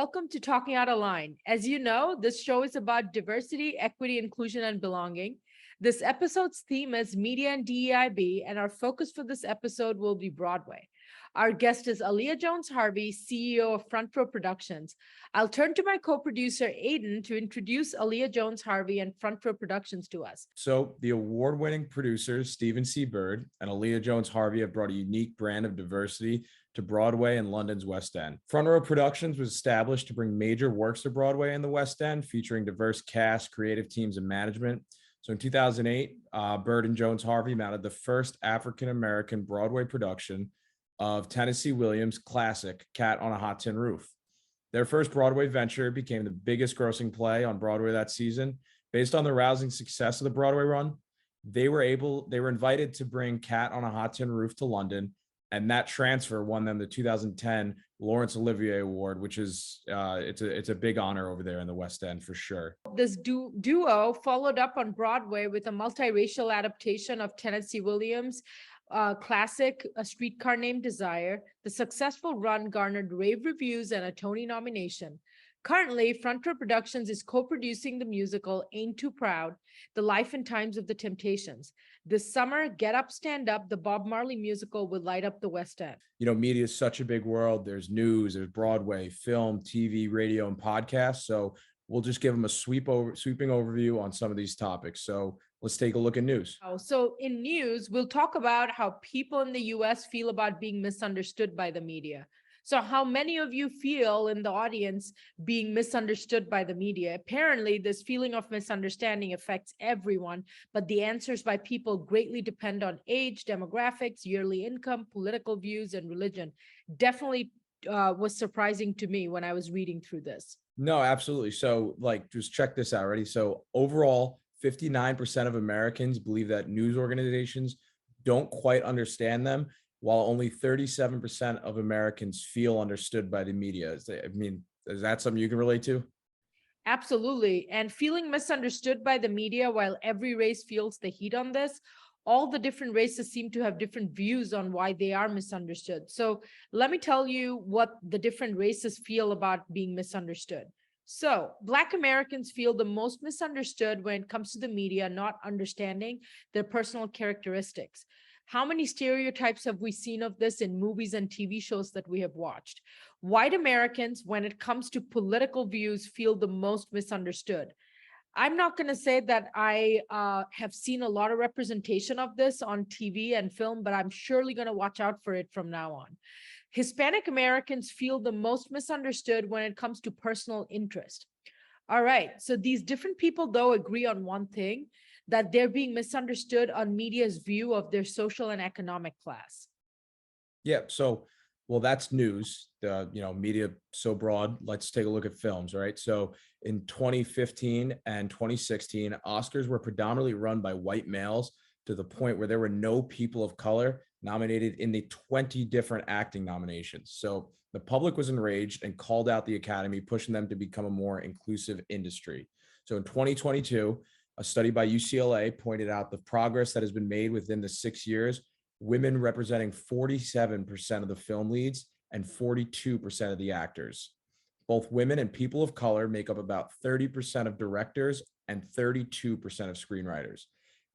welcome to Talking Out of Line. As you know, this show is about diversity, equity, inclusion, and belonging. This episode's theme is media and DEIB, and our focus for this episode will be Broadway. Our guest is Aaliyah Jones-Harvey, CEO of Front Row Productions. I'll turn to my co-producer, Aiden, to introduce Aaliyah Jones-Harvey and Front Row Productions to us. So the award-winning producers, Stephen C. Bird and Aaliyah Jones-Harvey, have brought a unique brand of diversity to Broadway and London's West End. Front Row Productions was established to bring major works to Broadway and the West End, featuring diverse cast, creative teams, and management. So in 2008, Bird and Jones-Harvey mounted the first African-American Broadway production of Tennessee Williams' classic Cat on a Hot Tin Roof. Their first Broadway venture became the biggest grossing play on Broadway that season. Based on the rousing success of the Broadway run, they were invited to bring Cat on a Hot Tin Roof to London, and that transfer won them the 2010 Laurence Olivier Award, which is it's a big honor over there in the West End for sure. This duo followed up on Broadway with a multiracial adaptation of Tennessee Williams' classic A Streetcar Named Desire. The successful run garnered rave reviews and a Tony nomination. Currently, Front Row Productions is co-producing the musical Ain't Too Proud, The Life and Times of the Temptations. This summer, Get Up, Stand Up, the Bob Marley musical will light up the West End. You know, media is such a big world. There's news, there's Broadway, film, TV, radio, and podcasts. So we'll just give them a sweeping overview on some of these topics. So let's take a look at news. So in news, we'll talk about how people in the US feel about being misunderstood by the media. So how many of you feel in the audience being misunderstood by the media? Apparently, this feeling of misunderstanding affects everyone, but the answers by people greatly depend on age, demographics, yearly income, political views, and religion. Definitely was surprising to me when I was reading through this. No, absolutely. So just check this out, ready? So overall, 59% of Americans believe that news organizations don't quite understand them, while only 37% of Americans feel understood by the media. Is that something you can relate to? Absolutely. And feeling misunderstood by the media, while every race feels the heat on this, all the different races seem to have different views on why they are misunderstood. So let me tell you what the different races feel about being misunderstood. So Black Americans feel the most misunderstood when it comes to the media not understanding their personal characteristics. How many stereotypes have we seen of this in movies and TV shows that we have watched? White Americans, when it comes to political views, feel the most misunderstood. I'm not going to say that I have seen a lot of representation of this on TV and film, but I'm surely going to watch out for it from now on. Hispanic Americans feel the most misunderstood when it comes to personal interest. All right, so these different people, though, agree on one thing, that they're being misunderstood on media's view of their social and economic class. Yeah, so, well, that's news. Media so broad. Let's take a look at films, right? So in 2015 and 2016, Oscars were predominantly run by white males to the point where there were no people of color nominated in the 20 different acting nominations. So the public was enraged and called out the Academy, pushing them to become a more inclusive industry. So in 2022, a study by UCLA pointed out the progress that has been made within the 6 years, women representing 47% of the film leads and 42% of the actors. Both women and people of color make up about 30% of directors and 32% of screenwriters.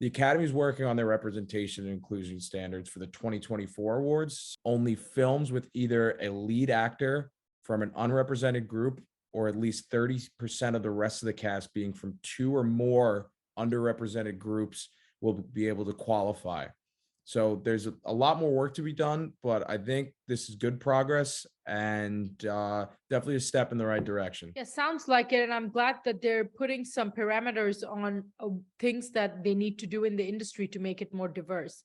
The Academy is working on their representation and inclusion standards for the 2024 awards. Only films with either a lead actor from an unrepresented group or at least 30% of the rest of the cast being from 2 or more underrepresented groups will be able to qualify. So there's a lot more work to be done, but I think this is good progress and definitely a step in the right direction. Yeah, sounds like it. And I'm glad that they're putting some parameters on things that they need to do in the industry to make it more diverse.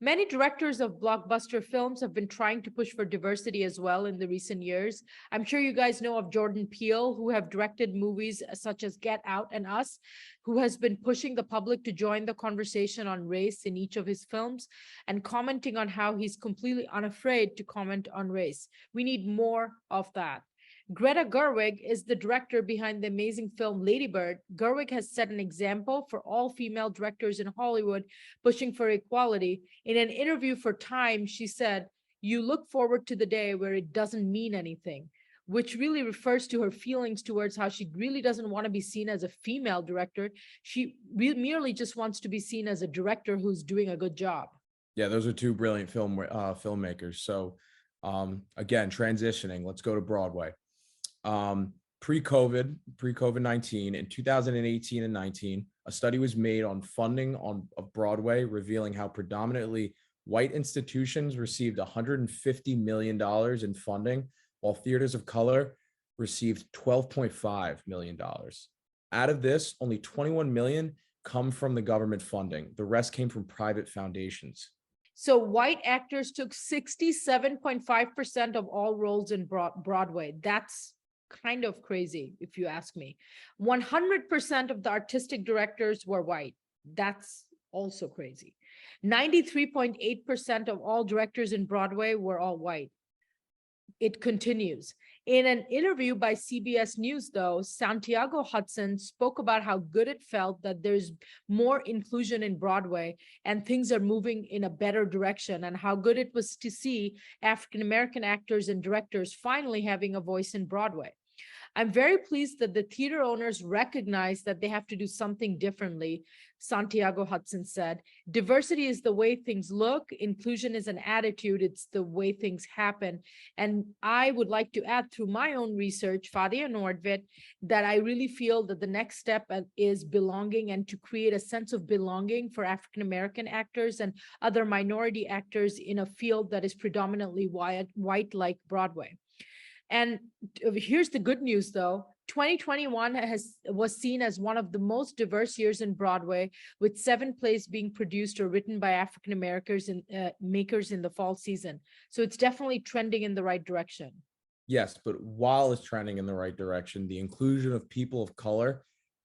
Many directors of blockbuster films have been trying to push for diversity as well in the recent years. I'm sure you guys know of Jordan Peele, who have directed movies such as Get Out and Us, who has been pushing the public to join the conversation on race in each of his films and commenting on how he's completely unafraid to comment on race. We need more of that. Greta Gerwig is the director behind the amazing film Lady Bird. Gerwig has set an example for all female directors in Hollywood pushing for equality. In an interview for Time, she said, "You look forward to the day where it doesn't mean anything. which really refers to her feelings towards how she really doesn't want to be seen as a female director. She merely just wants to be seen as a director who's doing a good job. Yeah, those are two brilliant filmmakers. So again, transitioning, let's go to Broadway. Pre-COVID-19 in 2018 and 19, a study was made on funding of Broadway, revealing how predominantly white institutions received $150 million in funding, while theaters of color received $12.5 million. Out of this, only 21 million come from the government funding. The rest came from private foundations. So white actors took 67.5% of all roles in Broadway. That's kind of crazy, if you ask me. 100% of the artistic directors were white. That's also crazy. 93.8% of all directors in Broadway were all white. It continues. In an interview by CBS News, though, Santiago Hudson spoke about how good it felt that there's more inclusion in Broadway and things are moving in a better direction, and how good it was to see African-American actors and directors finally having a voice in Broadway. I'm very pleased that the theater owners recognize that they have to do something differently, Santiago Hudson said. Diversity is the way things look. Inclusion is an attitude. It's the way things happen. And I would like to add, through my own research, Fadia Nordvit, that I really feel that the next step is belonging, and to create a sense of belonging for African-American actors and other minority actors in a field that is predominantly white like Broadway. And here's the good news, though. 2021 was seen as one of the most diverse years in Broadway, with 7 plays being produced or written by African Americans and makers in the fall season. So it's definitely trending in the right direction. Yes, but while it's trending in the right direction, the inclusion of people of color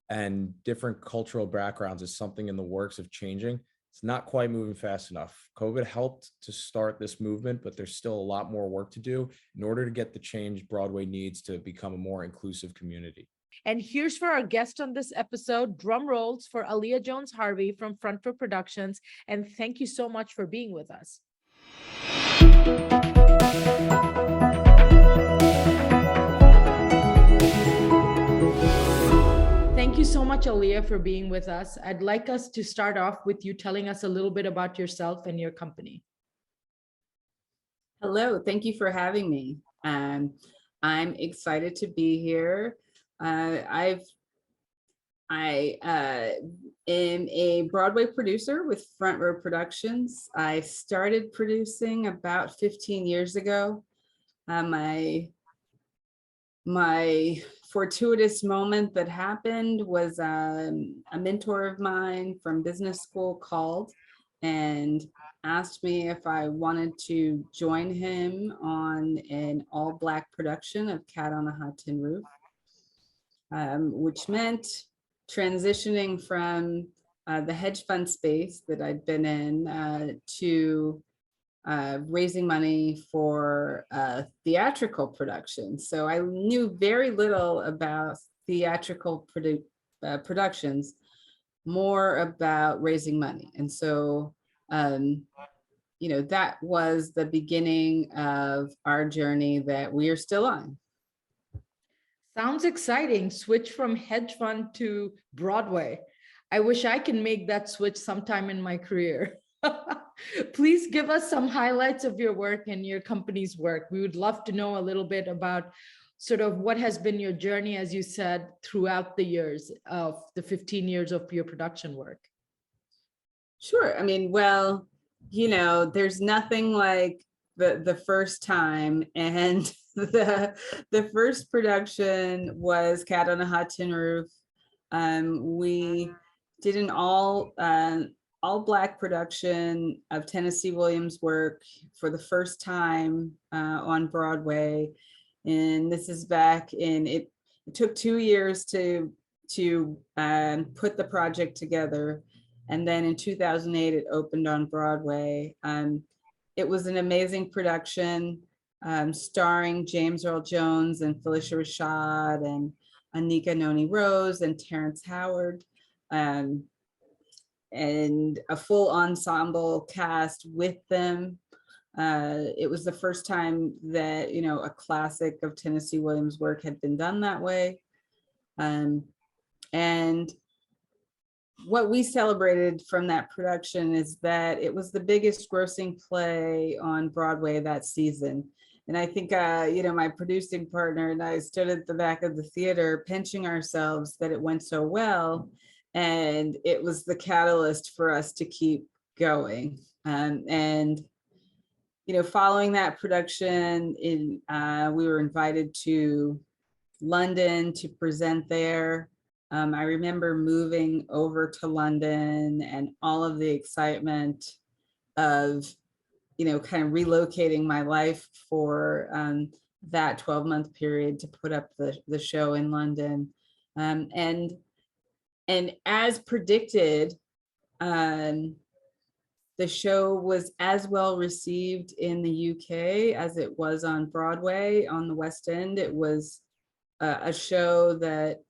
and different cultural backgrounds is something in the works of changing. It's not quite moving fast enough. COVID helped to start this movement, but there's still a lot more work to do in order to get the change Broadway needs to become a more inclusive community. And here's for our guest on this episode, drum rolls for Aaliyah Jones Harvey from Front Row Productions. And thank you so much for being with us. Thank you so much, Aaliyah, for being with us. I'd like us to start off with you telling us a little bit about yourself and your company. Hello, thank you for having me. I'm excited to be here. I am a Broadway producer with Front Row Productions. I started producing about 15 years ago. My fortuitous moment that happened was a mentor of mine from business school called and asked me if I wanted to join him on an all-Black production of Cat on a Hot Tin Roof, which meant transitioning from the hedge fund space that I'd been in to raising money for theatrical production. So I knew very little about theatrical productions, more about raising money. And so, you know, that was the beginning of our journey that we are still on. Sounds exciting. Switch from hedge fund to Broadway. I wish I can make that switch sometime in my career. Please give us some highlights of your work and your company's work. We would love to know a little bit about sort of what has been your journey, as you said, throughout the years of the 15 years of your production work. Sure. I mean, well, you know, there's nothing like the first time, and the first production was Cat on a Hot Tin Roof. We did an all-Black production of Tennessee Williams' work for the first time on Broadway, and this is back in it took 2 years to put the project together, and then in 2008 it opened on Broadway. It was an amazing production, starring James Earl Jones and Phylicia Rashad and Anika Noni Rose and Terrence Howard. And a full ensemble cast with them. It was the first time that, you know, a classic of Tennessee Williams' work had been done that way. And what we celebrated from that production is that it was the biggest grossing play on Broadway that season. And I think, you know, my producing partner and I stood at the back of the theater pinching ourselves that it went so well. And it was the catalyst for us to keep going. And, you know, following that production, we were invited to London to present there. I remember moving over to London and all of the excitement of, you know, kind of relocating my life for that 12-month period to put up the show in London. And as predicted, the show was as well received in the UK as it was on Broadway, on the West End. It was a show that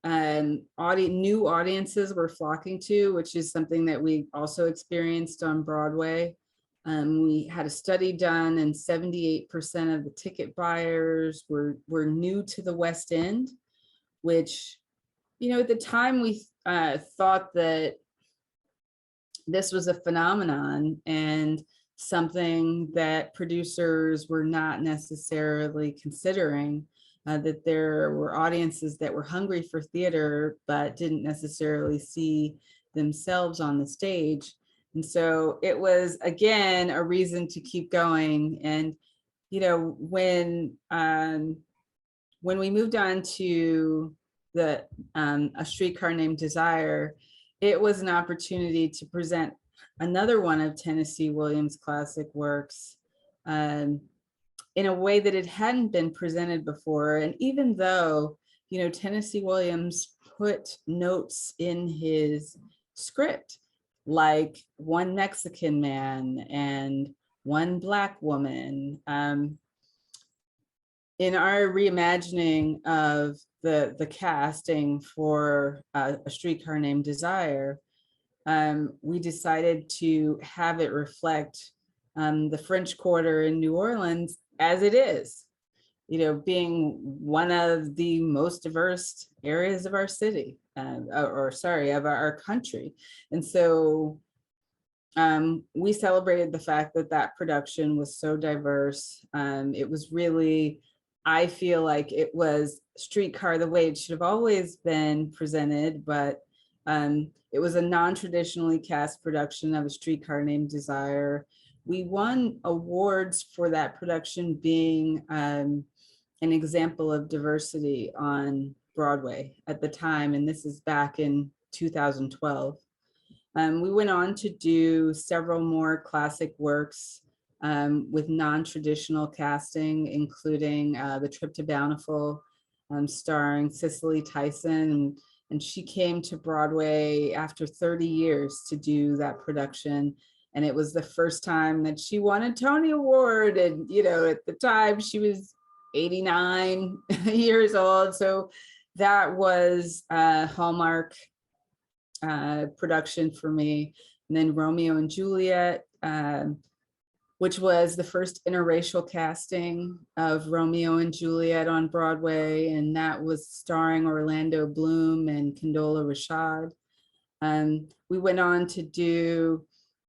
new audiences were flocking to, which is something that we also experienced on Broadway. We had a study done and 78% of the ticket buyers were new to the West End, which, you know, at the time we thought that this was a phenomenon and something that producers were not necessarily considering. That there were audiences that were hungry for theater, but didn't necessarily see themselves on the stage. And so it was, again, a reason to keep going. And, you know, when we moved on to A Streetcar Named Desire, it was an opportunity to present another one of Tennessee Williams' classic works, in a way that it hadn't been presented before. And even though, you know, Tennessee Williams put notes in his script, like one Mexican man and one Black woman, in our reimagining of the casting for A Streetcar Named Desire, we decided to have it reflect the French Quarter in New Orleans as it is, you know, being one of the most diverse areas of our city, of our country. And so we celebrated the fact that that production was so diverse. It was really, I feel like it was Streetcar the way it should have always been presented, but it was a non-traditionally cast production of A Streetcar Named Desire. We won awards for that production being an example of diversity on Broadway at the time, and this is back in 2012. We went on to do several more classic works with non-traditional casting, including The Trip to Bountiful, starring Cicely Tyson, and she came to Broadway after 30 years to do that production. And it was the first time that she won a Tony Award. And, you know, at the time she was 89 years old. So that was a Hallmark production for me. And then Romeo and Juliet, which was the first interracial casting of Romeo and Juliet on Broadway. And that was starring Orlando Bloom and Condola Rashad. We went on to do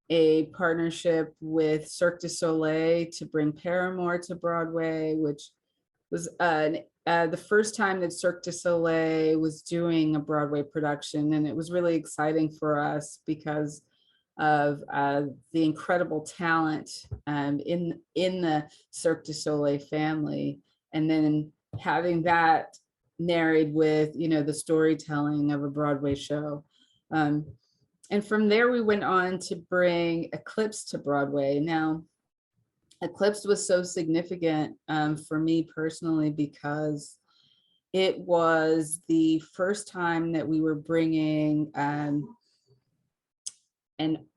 a partnership with Cirque du Soleil to bring Paramore to Broadway, which was the first time that Cirque du Soleil was doing a Broadway production. And it was really exciting for us because of the incredible talent in the Cirque du Soleil family. And then having that married with, you know, the storytelling of a Broadway show. And from there, we went on to bring Eclipse to Broadway. Now, Eclipse was so significant for me personally because it was the first time that we were bringing an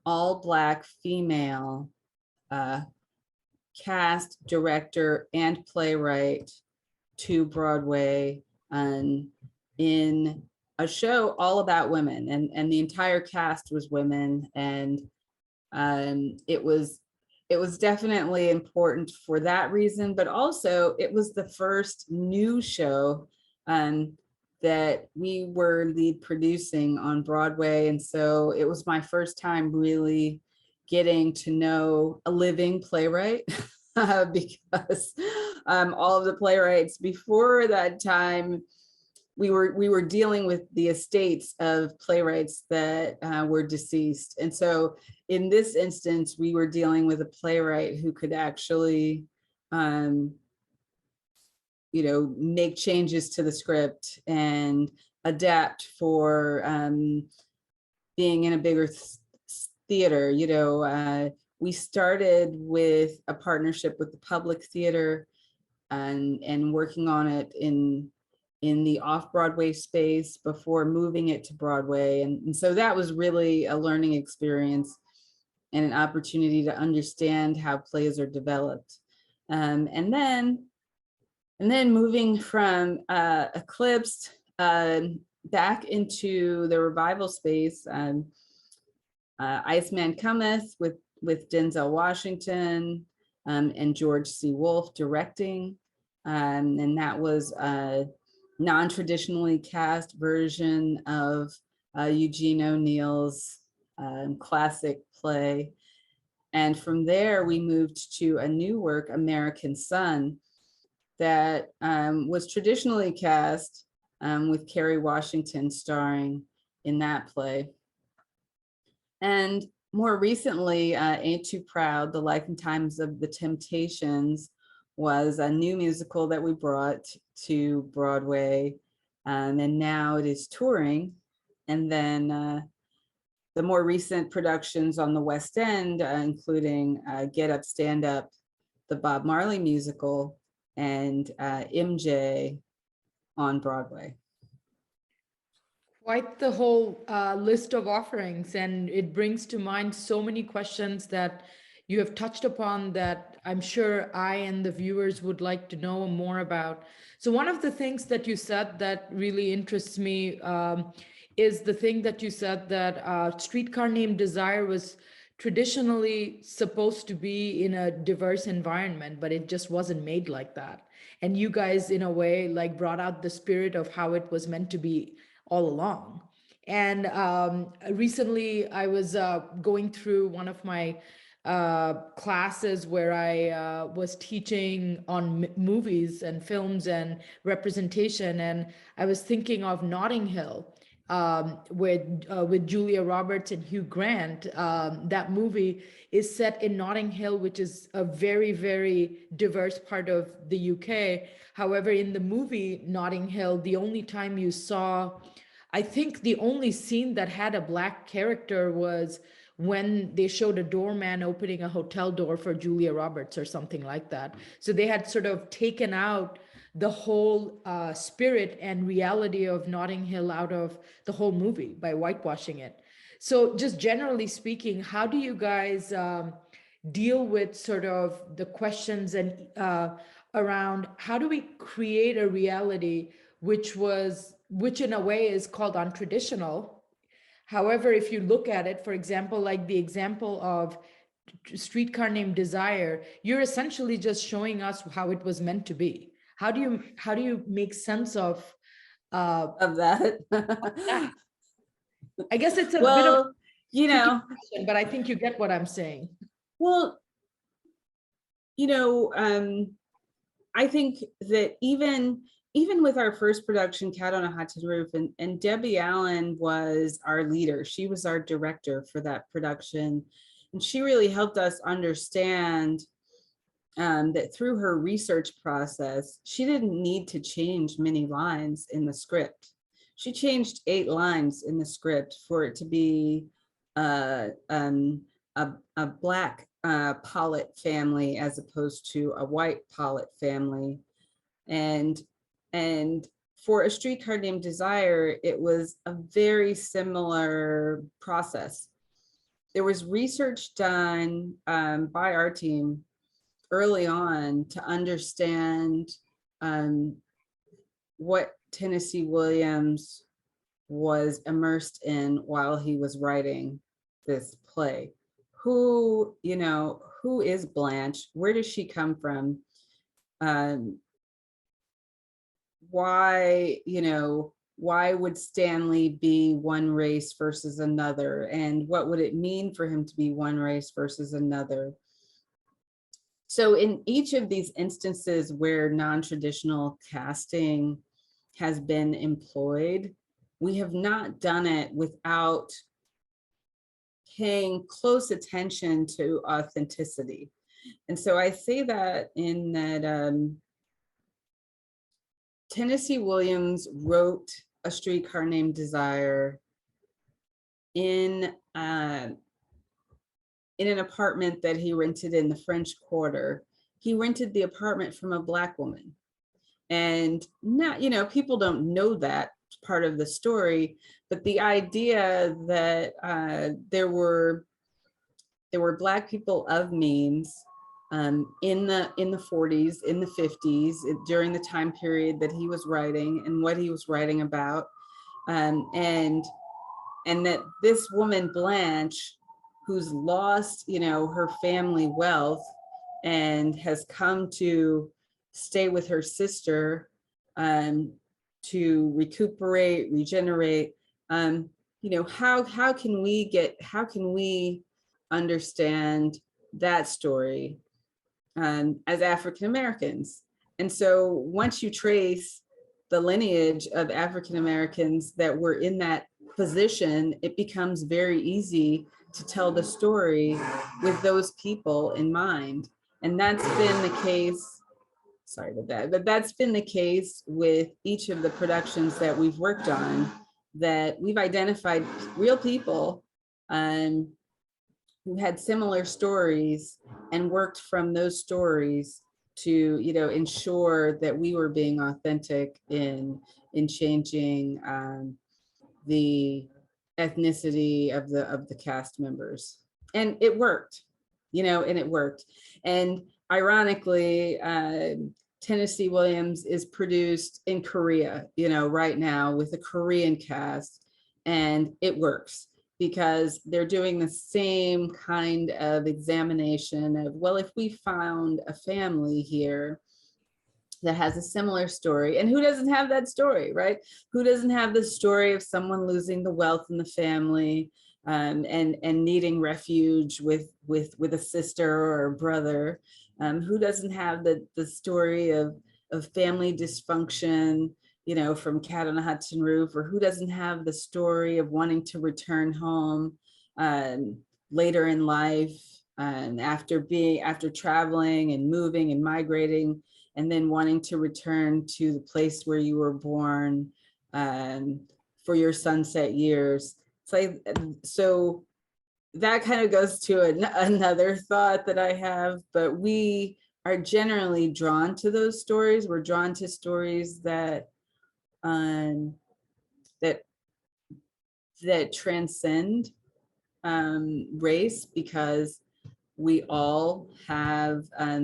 all-Black female cast, director, and playwright to Broadway in a show all about women, and the entire cast was women, and it was it was definitely important for that reason, but also it was the first new show that we were lead producing on Broadway. And so it was my first time really getting to know a living playwright because all of the playwrights before that time, we were dealing with the estates of playwrights that were deceased. And so in this instance, we were dealing with a playwright who could actually, make changes to the script and adapt for being in a bigger theater. We started with a partnership with the Public Theater and working on it in the off-Broadway space before moving it to Broadway. And so that was really a learning experience and an opportunity to understand how plays are developed. And then moving from Eclipsed back into the revival space, Iceman Cometh with Denzel Washington and George C. Wolfe directing. And that was a non-traditionally cast version of Eugene O'Neill's classic play. And from there, we moved to a new work, American Son, that was traditionally cast with Kerry Washington starring in that play. And more recently, Ain't Too Proud, The Life and Times of the Temptations was a new musical that we brought to Broadway. And now it is touring. And then the more recent productions on the West End, including Get Up, Stand Up, the Bob Marley musical, and MJ on Broadway. Quite the whole list of offerings, and it brings to mind so many questions that you have touched upon that I'm sure I and the viewers would like to know more about. So one of the things that you said that really interests me is the thing that you said that Streetcar Named Desire was traditionally supposed to be in a diverse environment, but it just wasn't made like that. And you guys, in a way, like brought out the spirit of how it was meant to be all along. And recently I was going through one of my classes where I was teaching on movies and films and representation. And I was thinking of Notting Hill with Julia Roberts and Hugh Grant. That movie is set in Notting Hill, which is a very, very diverse part of the UK. However, in the movie Notting Hill, the only time you saw, I think the only scene that had a Black character was when they showed a doorman opening a hotel door for Julia Roberts or something like that. So they had sort of taken out the whole spirit and reality of Notting Hill out of the whole movie by whitewashing it. So just generally speaking, how do you guys deal with sort of the questions and around how do we create a reality which in a way is called untraditional? However, if you look at it, for example, like the example of Streetcar Named Desire, you're essentially just showing us how it was meant to be. How do you make sense of that? I guess it's a well, bit of a question, but I think you get what I'm saying. Well, I think that even with our first production, Cat on a Hot Tin Roof, and Debbie Allen was our leader. She was our director for that production. And she really helped us understand that through her research process, she didn't need to change many lines in the script. She changed 8 lines in the script for it to be a Black Pollitt family as opposed to a white Pollitt family. And for A Streetcar Named Desire, it was a very similar process. There was research done by our team early on to understand what Tennessee Williams was immersed in while he was writing this play. Who who is Blanche? Where does she come from? Why, why would Stanley be one race versus another? And what would it mean for him to be one race versus another? So in each of these instances where non-traditional casting has been employed, we have not done it without paying close attention to authenticity. And so I say that in that Tennessee Williams wrote A Streetcar Named Desire in an apartment that he rented in the French Quarter. He rented the apartment from a Black woman. And not, people don't know that part of the story, but the idea that there were Black people of means in the 40s, in the 50s, during the time period that he was writing and what he was writing about, and that this woman Blanche, who's lost, her family wealth and has come to stay with her sister to recuperate, regenerate. How can we understand that story as African Americans? And so once you trace the lineage of African Americans that were in that position, it becomes very easy to tell the story with those people in mind. And that's been the case, sorry about that, but that's been the case with each of the productions that we've worked on, that we've identified real people who had similar stories and worked from those stories to ensure that we were being authentic in changing the ethnicity of the cast members. And it worked, and ironically, Tennessee Williams is produced in Korea, right now with a Korean cast, and it works because they're doing the same kind of examination of, well, if we found a family here that has a similar story, and who doesn't have that story, right? Who doesn't have the story of someone losing the wealth in the family and needing refuge with a sister or a brother? Who doesn't have the story of family dysfunction, from Cat on a Hudson Roof? Or who doesn't have the story of wanting to return home later in life, after traveling and moving and migrating, and then wanting to return to the place where you were born for your sunset years? It's like, so that kind of goes to another thought that I have, but we are generally drawn to those stories. We're drawn to stories that transcend race, because we all have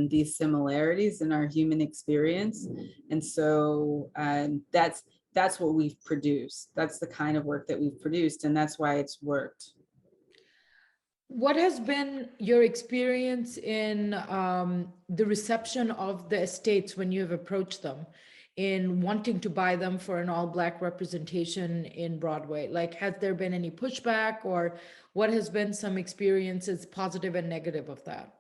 these similarities in our human experience. And so that's what we've produced. That's the kind of work that we've produced, and that's why it's worked. What has been your experience in the reception of the estates when you have approached them in wanting to buy them for an all-Black representation in Broadway? Like, has there been any pushback, or what has been some experiences, positive and negative, of that?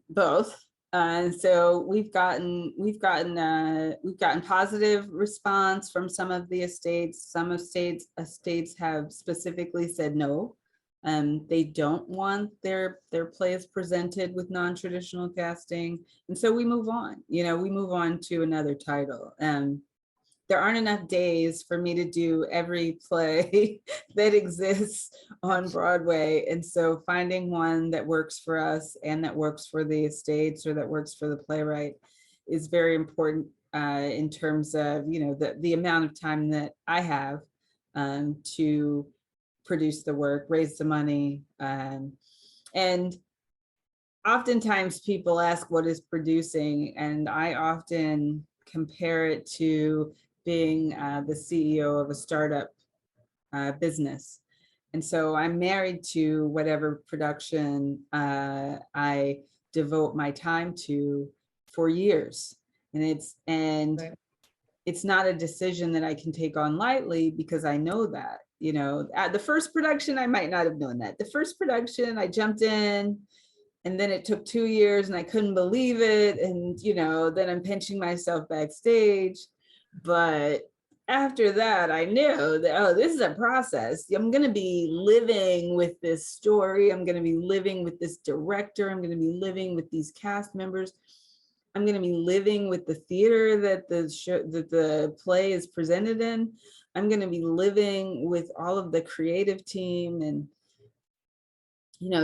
Both. So we've gotten positive response from some of the estates. Some estates have specifically said no. They don't want their plays presented with non-traditional casting, and so we move on. We move on to another title. There aren't enough days for me to do every play that exists on Broadway. And so finding one that works for us and that works for the estates, or that works for the playwright, is very important in terms of, the amount of time that I have to produce the work, raise the money. And oftentimes people ask, what is producing? And I often compare it to being the CEO of a startup business. And so I'm married to whatever production I devote my time to for years. And Right. it's not a decision that I can take on lightly, because I know that, at the first production, I might not have known that. The first production, I jumped in, and then it took 2 years and I couldn't believe it. And, then I'm pinching myself backstage. But after that, I knew that, oh, this is a process. I'm going to be living with this story. I'm going to be living with this director. I'm going to be living with these cast members. I'm going to be living with the theater that the play is presented in. I'm going to be living with all of the creative team, and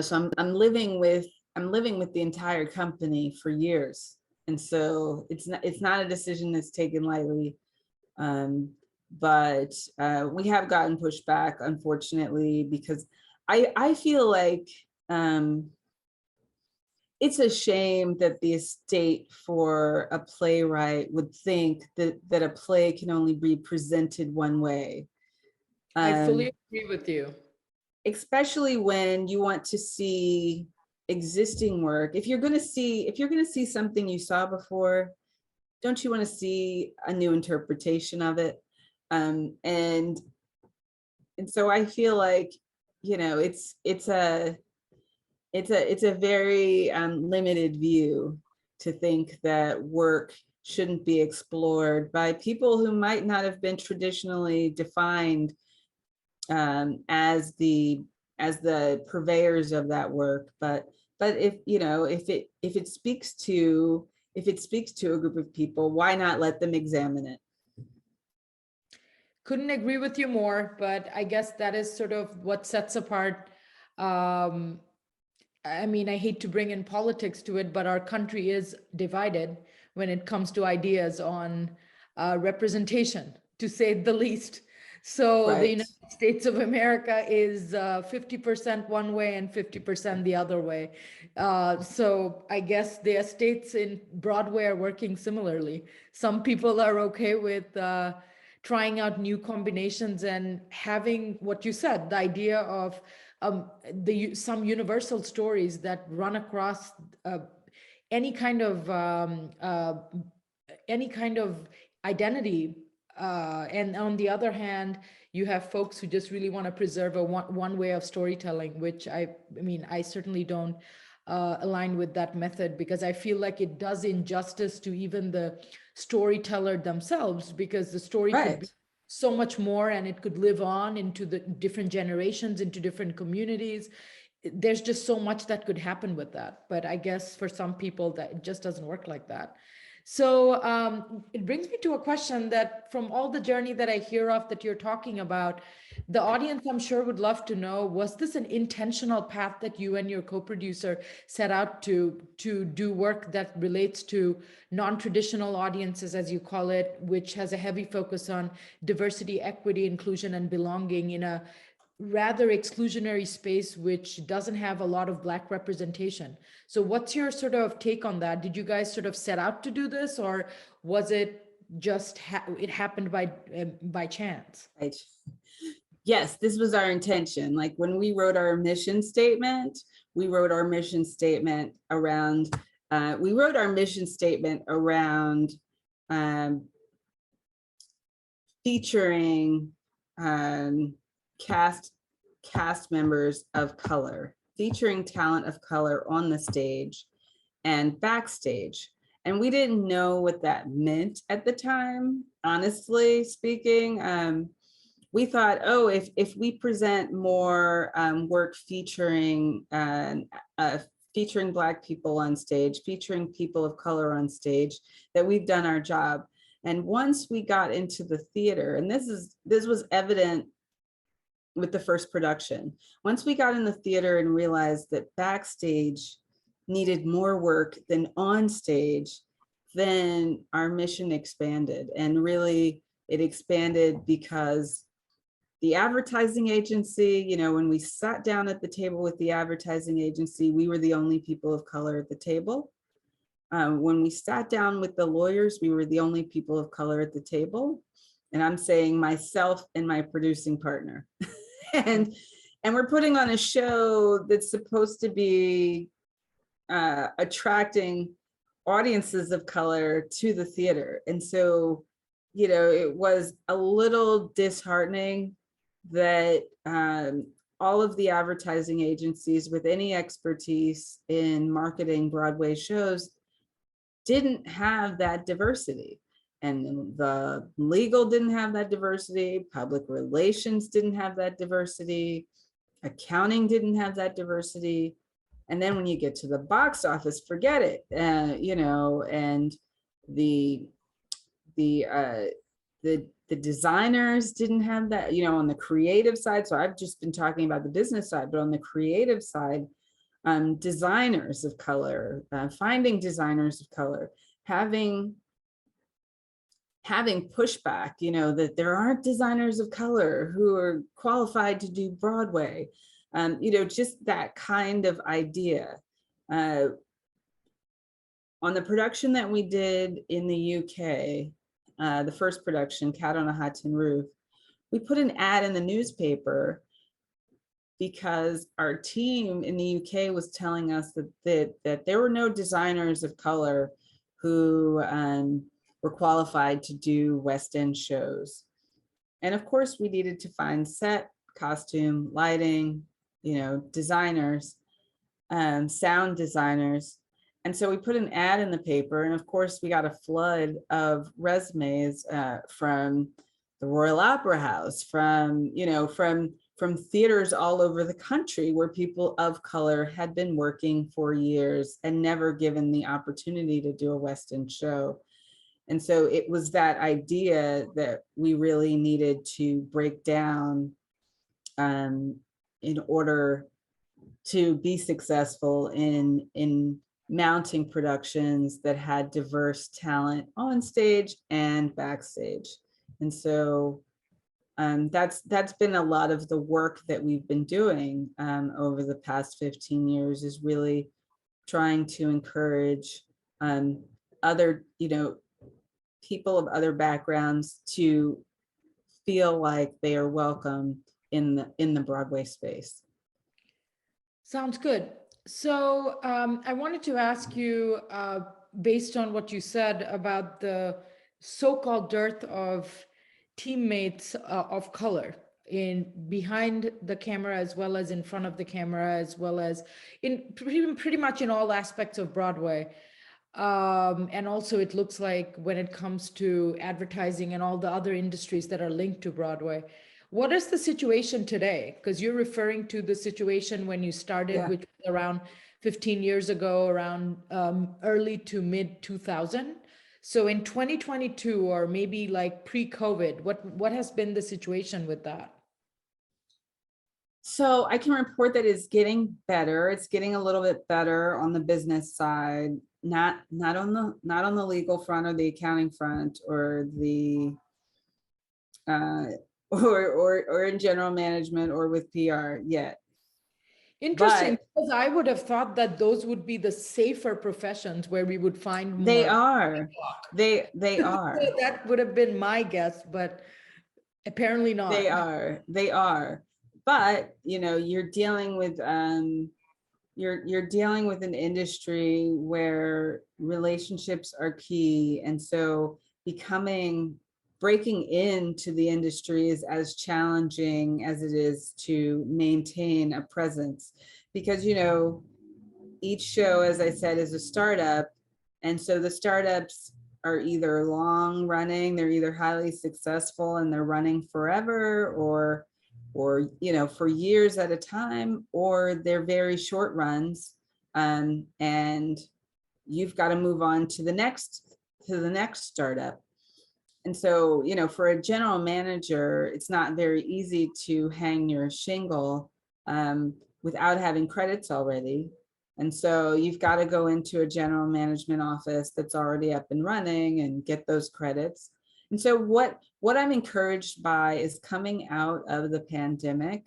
so I'm living with the entire company for years. And so it's not a decision that's taken lightly. But we have gotten pushback, unfortunately, because I feel like it's a shame that the estate for a playwright would think that a play can only be presented one way. I fully agree with you. Especially when you want to see existing work. If you're going to see something you saw before, don't you want to see a new interpretation of it? And so I feel like, it's a very limited view to think that work shouldn't be explored by people who might not have been traditionally defined as the purveyors of that work. But if it speaks to a group of people, why not let them examine it? Couldn't agree with you more, but I guess that is sort of what sets apart. I mean, I hate to bring in politics to it, but our country is divided when it comes to ideas on representation, to say the least. So the Right. United States of America is 50% one way and 50% the other way. So I guess the estates in Broadway are working similarly. Some people are okay with trying out new combinations and having what you said, the idea of some universal stories that run across any kind of identity. And on the other hand, you have folks who just really want to preserve a one way of storytelling, which I mean, I certainly don't align with that method, because I feel like it does injustice to even the storyteller themselves, because the story could be so much more and it could live on into the different generations, into different communities. There's just so much that could happen with that. But I guess for some people that it just doesn't work like that. So it brings me to a question that from all the journey that I hear of that you're talking about, the audience, I'm sure, would love to know, was this an intentional path that you and your co-producer set out to do work that relates to non-traditional audiences, as you call it, which has a heavy focus on diversity, equity, inclusion, and belonging in a rather exclusionary space which doesn't have a lot of Black representation? So what's your sort of take on that? Did you guys sort of set out to do this, or was it just it happened by chance? Right. Yes, this was our intention. Like when we wrote our mission statement, we wrote our mission statement around featuring cast members of color, featuring talent of color on the stage and backstage. And we didn't know what that meant at the time, honestly speaking. We thought, oh, if we present more work featuring Black people on stage, featuring people of color on stage, that we've done our job. And once we got into the theater, and this was evident with the first production, once we got in the theater and realized that backstage needed more work than on stage, then our mission expanded. And really, it expanded because the advertising agency, when we sat down at the table with the advertising agency, we were the only people of color at the table. When we sat down with the lawyers, we were the only people of color at the table. And I'm saying myself and my producing partner. and and we're putting on a show that's supposed to be attracting audiences of color to the theater. And so, you know, it was a little disheartening that all of the advertising agencies with any expertise in marketing Broadway shows didn't have that diversity. And the legal didn't have that diversity, public relations didn't have that diversity, accounting didn't have that diversity. And then when you get to the box office, forget it. You know, and the designers didn't have that, you know, on the creative side. So I've just been talking about the business side, but on the creative side, designers of color, finding designers of color, having pushback, you know, that there aren't designers of color who are qualified to do Broadway. You know, just that kind of idea. On the production that we did in the UK, the first production, Cat on a Hot Tin Roof, we put an ad in the newspaper because our team in the UK was telling us that there were no designers of color who were qualified to do West End shows. And of course, we needed to find set, costume, lighting, you know, designers, sound designers. And so we put an ad in the paper, and of course we got a flood of resumes from the Royal Opera House, from, you know, from theaters all over the country where people of color had been working for years and never given the opportunity to do a West End show. And so it was that idea that we really needed to break down in order to be successful in mounting productions that had diverse talent on stage and backstage. And so that's been a lot of the work that we've been doing over the past 15 years, is really trying to encourage other, you know, people of other backgrounds to feel like they are welcome in the Broadway space. Sounds good. So I wanted to ask you, based on what you said about the so-called dearth of teammates of color in behind the camera, as well as in front of the camera, as well as in pretty much in all aspects of Broadway. And also it looks like when it comes to advertising and all the other industries that are linked to Broadway. What is the situation today? Because you're referring to the situation when you started, Yeah. which was around 15 years ago, around early to mid 2000. So in 2022, or maybe like pre-COVID, what has been the situation with that? So I can report that it's getting better. It's getting a little bit better on the business side, not on the legal front or the accounting front or the or in general management or with PR yet. Interesting, But because I would have thought that those would be the safer professions where we would find more. they are. They are. That would have been my guess, but apparently not. They are. They are. But you know, you're dealing with you're dealing with an industry where relationships are key, and so breaking into the industry is as challenging as it is to maintain a presence, because you know, each show, as I said, is a startup, and so the startups are either long running, they're either highly successful and they're running forever, or you know, for years at a time, or they're very short runs, and you've got to move on to the next startup. And so, you know, for a general manager, it's not very easy to hang your shingle without having credits already. And so you've got to go into a general management office that's already up and running and get those credits. And so what I'm encouraged by is, coming out of the pandemic,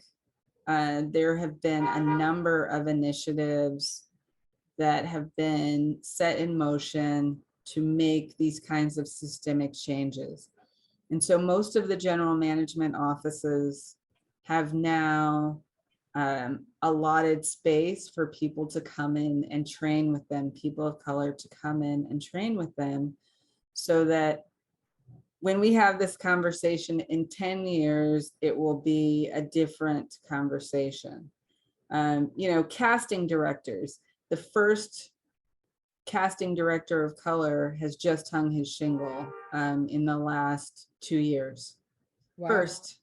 there have been a number of initiatives that have been set in motion to make these kinds of systemic changes. And so most of the general management offices have now allotted space for people to come in and train with them, people of color to come in and train with them, so that when we have this conversation in 10 years, it will be a different conversation. Casting directors, the first casting director of color has just hung his shingle in the last 2 years. Wow. First,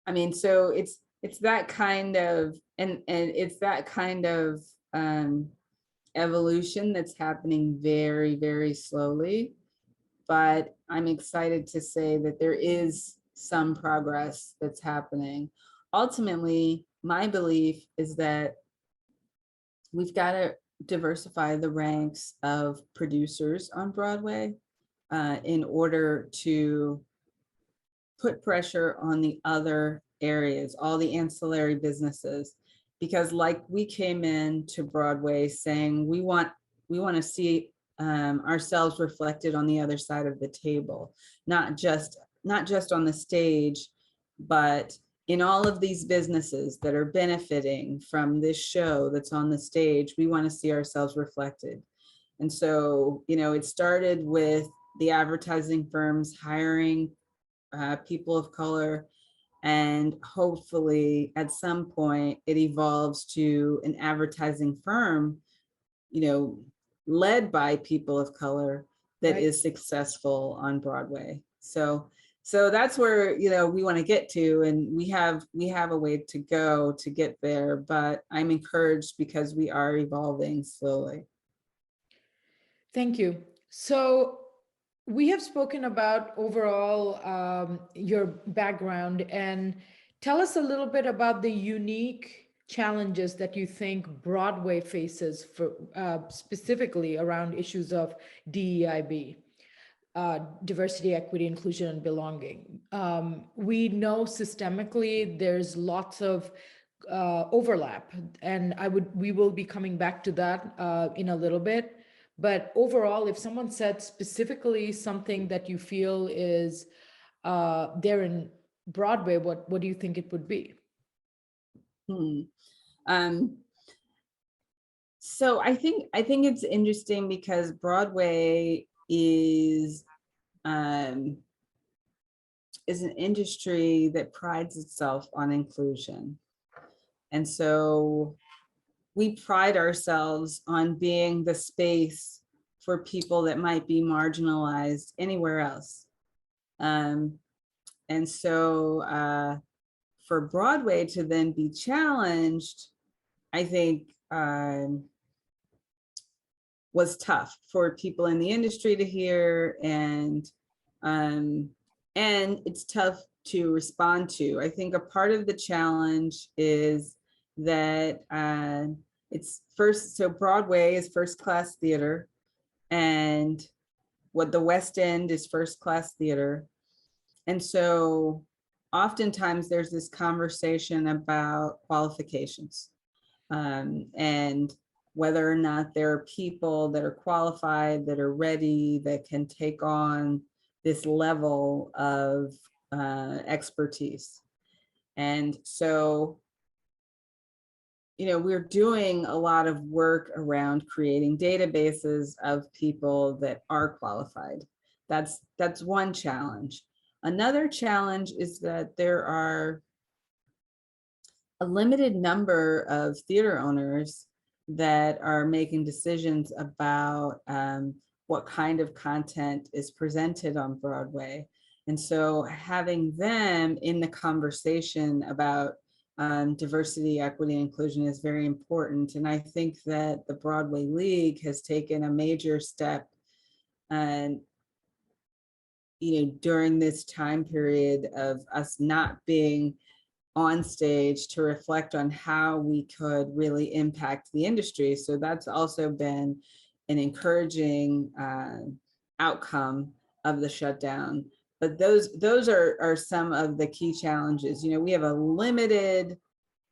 I mean, so it's that kind of, and it's that kind of evolution that's happening very, very slowly. But I'm excited to say that there is some progress that's happening. Ultimately, my belief is that we've got to diversify the ranks of producers on Broadway in order to put pressure on the other areas, all the ancillary businesses, because like we came in to Broadway saying we want to see ourselves reflected on the other side of the table, not just on the stage, but in all of these businesses that are benefiting from this show that's on the stage. We want to see ourselves reflected. And so, it started with the advertising firms hiring people of color, and hopefully at some point it evolves to an advertising firm, led by people of color that Right. is successful on Broadway. So that's where, we want to get to, and we have a way to go to get there, but I'm encouraged because we are evolving slowly. Thank you. So we have spoken about overall your background, and tell us a little bit about the unique challenges that you think Broadway faces for specifically around issues of DEIB, diversity, equity, inclusion, and belonging. We know systemically there's lots of overlap, and we will be coming back to that in a little bit. But overall, if someone said specifically something that you feel is there in Broadway, what do you think it would be? So I think it's interesting because Broadway is an industry that prides itself on inclusion. And so we pride ourselves on being the space for people that might be marginalized anywhere else. And so for Broadway to then be challenged, I think was tough for people in the industry to hear, and it's tough to respond to. I think a part of the challenge is that so Broadway is first-class theater, and what the West End is first-class theater. And so oftentimes there's this conversation about qualifications and whether or not there are people that are qualified, that are ready, that can take on this level of expertise. And so, we're doing a lot of work around creating databases of people that are qualified. That's one challenge. Another challenge is that there are a limited number of theater owners that are making decisions about what kind of content is presented on Broadway. And so having them in the conversation about diversity, equity, and inclusion is very important. And I think that the Broadway League has taken a major step and during this time period of us not being on stage to reflect on how we could really impact the industry. So that's also been an encouraging outcome of the shutdown. But those are some of the key challenges. We have a limited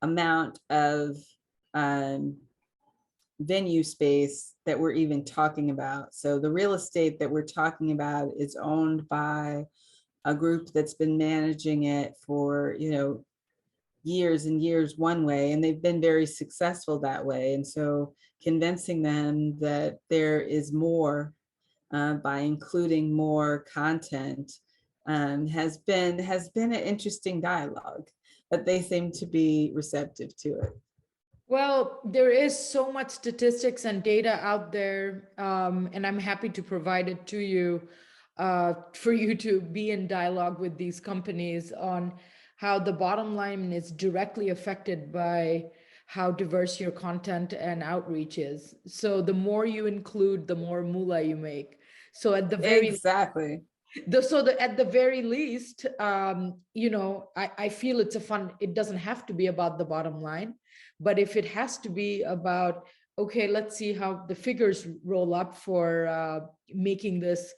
amount of venue space that we're even talking about. So the real estate that we're talking about is owned by a group that's been managing it for, years and years one way, and they've been very successful that way. And so convincing them that there is more by including more content has been an interesting dialogue, but they seem to be receptive to it. Well, there is so much statistics and data out there, and I'm happy to provide it to you for you to be in dialogue with these companies on how the bottom line is directly affected by how diverse your content and outreach is. So the more you include, the more moolah you make. So at the very Exactly. at the very least, I feel it doesn't have to be about the bottom line, but if it has to be about, okay, let's see how the figures roll up for making this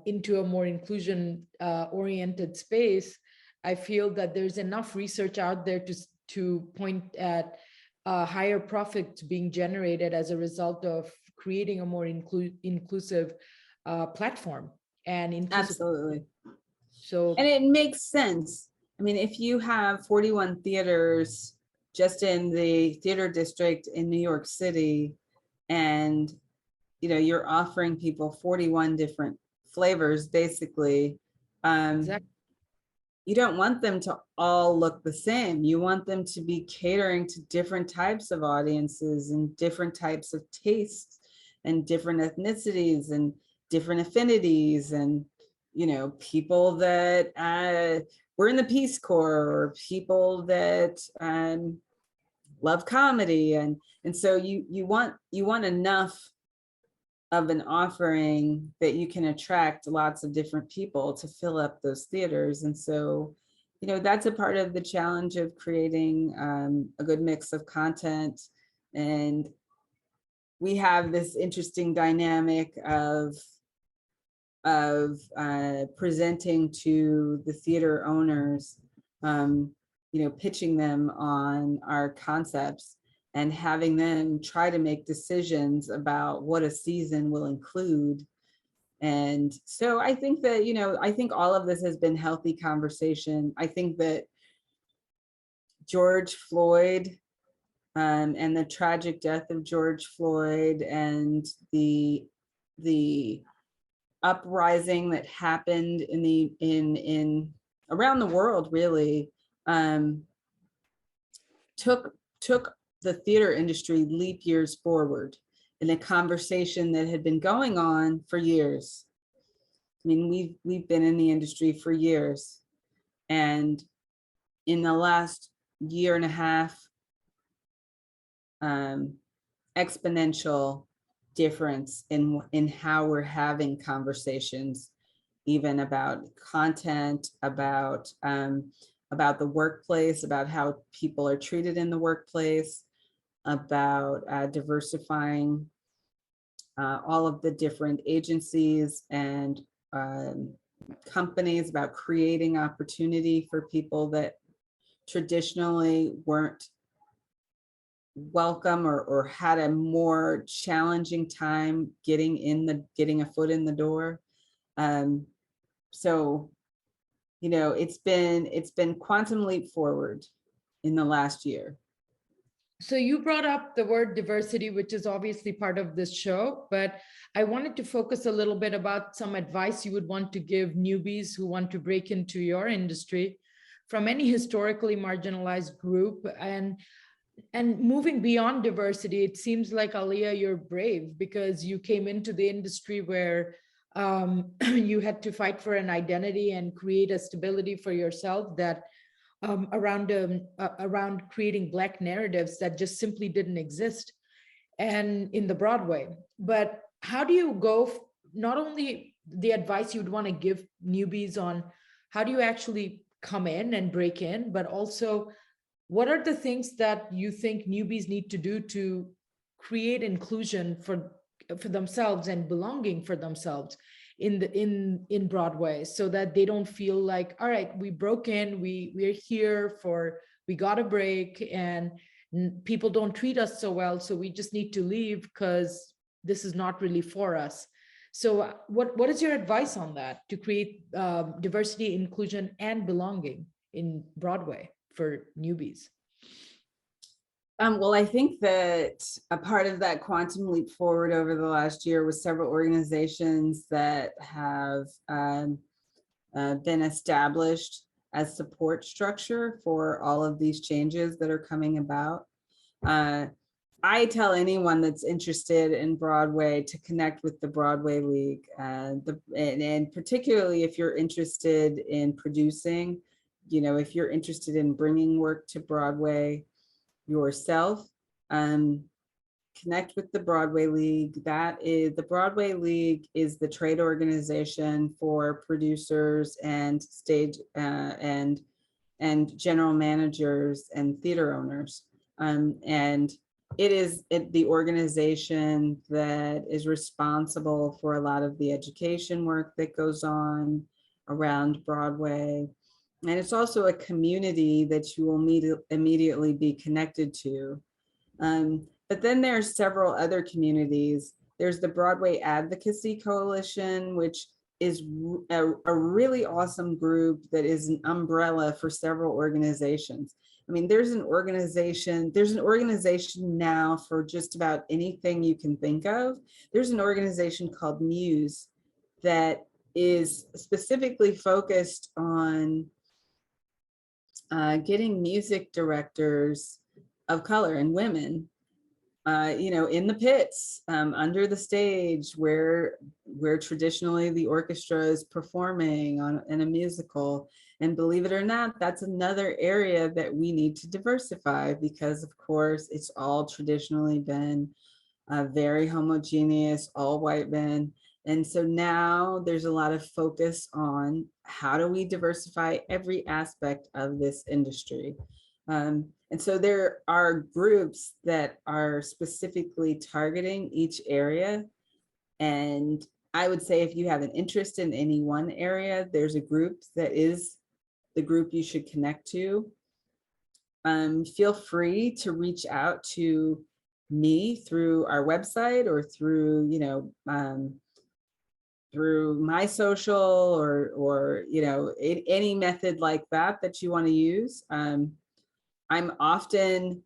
into a more inclusion oriented space, I feel that there's enough research out there to point at higher profits being generated as a result of creating a more inclusive platform and inclusive. Absolutely. So, and it makes sense. I mean, if you have 41 theaters just in the theater district in New York City, and you're offering people 41 different flavors, basically, exactly. you don't want them to all look the same. You want them to be catering to different types of audiences and different types of tastes and different ethnicities and different affinities, and people that were in the Peace Corps, or people that love comedy, and so you want enough of an offering that you can attract lots of different people to fill up those theaters. And so that's a part of the challenge of creating a good mix of content. And we have this interesting dynamic of presenting to the theater owners, pitching them on our concepts and having them try to make decisions about what a season will include. And so I think that, I think all of this has been healthy conversation. I think that George Floyd and the tragic death of George Floyd and the uprising that happened in around the world really took the theater industry leap years forward in a conversation that had been going on for years. I mean, we've been in the industry for years, and in the last year and a half, exponential difference in how we're having conversations, even about content, about the workplace, about how people are treated in the workplace, about diversifying all of the different agencies and companies, about creating opportunity for people that traditionally weren't welcome or had a more challenging time getting a foot in the door. So it's been quantum leap forward in the last year. So you brought up the word diversity, which is obviously part of this show, but I wanted to focus a little bit about some advice you would want to give newbies who want to break into your industry from any historically marginalized group. And moving beyond diversity, it seems like, Aliyah, you're brave because you came into the industry where you had to fight for an identity and create a stability for yourself that around creating Black narratives that just simply didn't exist and in the Broadway. But how do you go, not only the advice you'd want to give newbies on how do you actually come in and break in, but also what are the things that you think newbies need to do to create inclusion for themselves and belonging for themselves in Broadway, so that they don't feel like, all right, we broke in, we're here we got a break and people don't treat us so well, so we just need to leave because this is not really for us. So what is your advice on that to create diversity, inclusion, and belonging in Broadway for newbies? Well, I think that a part of that quantum leap forward over the last year was several organizations that have been established as support structure for all of these changes that are coming about. I tell anyone that's interested in Broadway to connect with the Broadway League, and particularly if you're interested in producing, if you're interested in bringing work to Broadway yourself, connect with the Broadway League. The Broadway League is the trade organization for producers and stage and general managers and theater owners. And it is the organization that is responsible for a lot of the education work that goes on around Broadway. And it's also a community that you will immediately be connected to. But then there's several other communities. There's the Broadway Advocacy Coalition, which is a really awesome group that is an umbrella for several organizations. I mean, there's an organization now for just about anything you can think of. There's an organization called Muse that is specifically focused on getting music directors of color and women, in the pits, under the stage where traditionally the orchestra is performing in a musical. And believe it or not, that's another area that we need to diversify, because of course it's all traditionally been very homogeneous, all white men. And so now there's a lot of focus on how do we diversify every aspect of this industry. And so there are groups that are specifically targeting each area. And I would say if you have an interest in any one area, there's a group that is the group you should connect to. Feel free to reach out to me through our website or through, through my social or any method like that you want to use. I'm oftentimes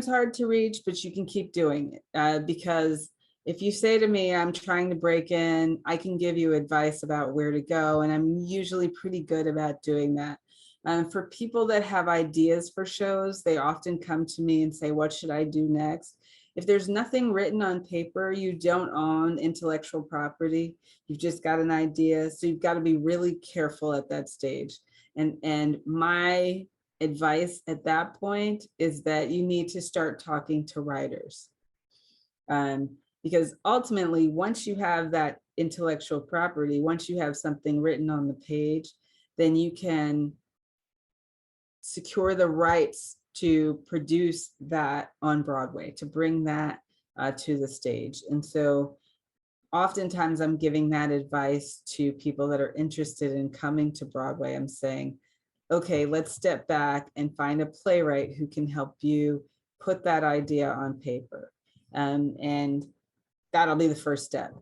hard to reach, but you can keep doing it, because if you say to me, I'm trying to break in, I can give you advice about where to go. And I'm usually pretty good about doing that. For people that have ideas for shows, they often come to me and say, what should I do next? If there's nothing written on paper, you don't own intellectual property. You've just got an idea. So you've got to be really careful at that stage. And my advice at that point is that you need to start talking to writers. Because ultimately, once you have that intellectual property, once you have something written on the page, then you can secure the rights to produce that on Broadway, to bring that to the stage. And so oftentimes I'm giving that advice to people that are interested in coming to Broadway. I'm saying, okay, let's step back and find a playwright who can help you put that idea on paper. And that'll be the first step.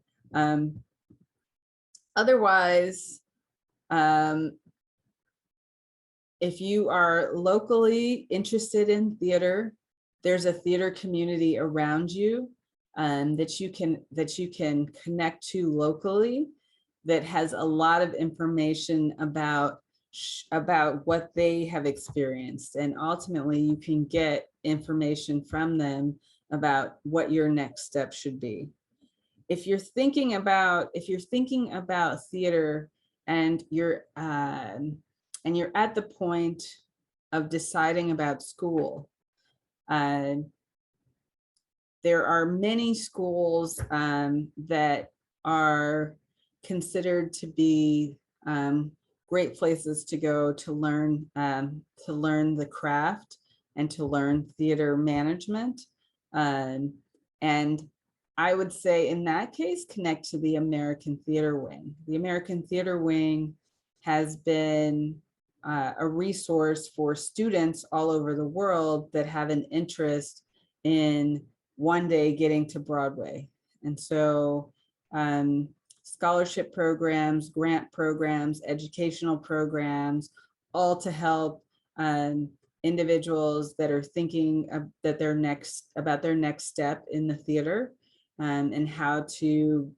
Otherwise, if you are locally interested in theater, there's a theater community around you that you can connect to locally that has a lot of information about what they have experienced. And ultimately you can get information from them about what your next step should be. If you're thinking about theater and you're at the point of deciding about school, there are many schools that are considered to be great places to go to learn the craft and to learn theater management. And I would say in that case, connect to the American Theater Wing. The American Theater Wing has been a resource for students all over the world that have an interest in one day getting to Broadway. And so scholarship programs, grant programs, educational programs, all to help individuals that are thinking about their next step in the theater, and how to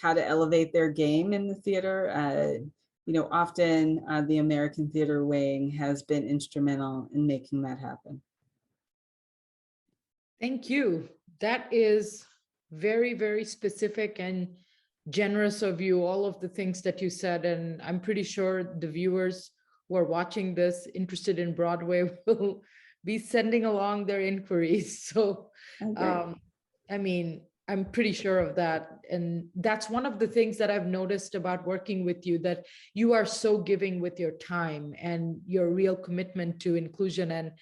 elevate their game in the theater. Often the American Theater Wing has been instrumental in making that happen. Thank you. That is very, very specific and generous of you, all of the things that you said. And I'm pretty sure the viewers who are watching this interested in Broadway will be sending along their inquiries. So, I mean, I'm pretty sure of that. And that's one of the things that I've noticed about working with you, that you are so giving with your time and your real commitment to inclusion. And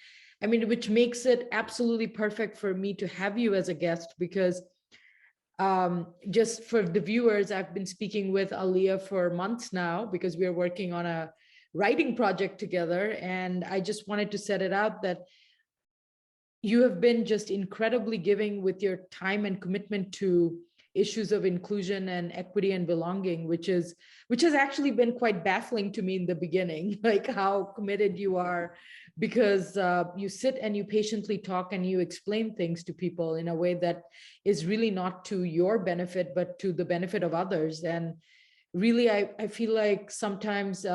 I mean, which makes it absolutely perfect for me to have you as a guest, because just for the viewers, I've been speaking with Aliyah for months now because we are working on a writing project together. And I just wanted to set it out that you have been just incredibly giving with your time and commitment to issues of inclusion and equity and belonging, which has actually been quite baffling to me in the beginning, like how committed you are, because you sit and you patiently talk and you explain things to people in a way that is really not to your benefit, but to the benefit of others. And really, I feel like sometimes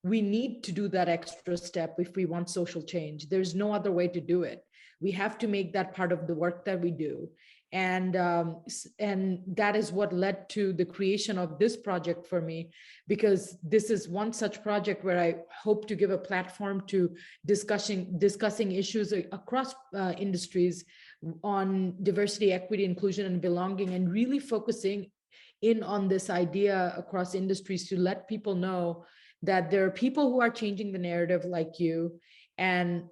we need to do that extra step if we want social change. There's no other way to do it. We have to make that part of the work that we do. And that is what led to the creation of this project for me, because this is one such project where I hope to give a platform to discussing issues across industries on diversity, equity, inclusion, and belonging, and really focusing in on this idea across industries to let people know that there are people who are changing the narrative like you. And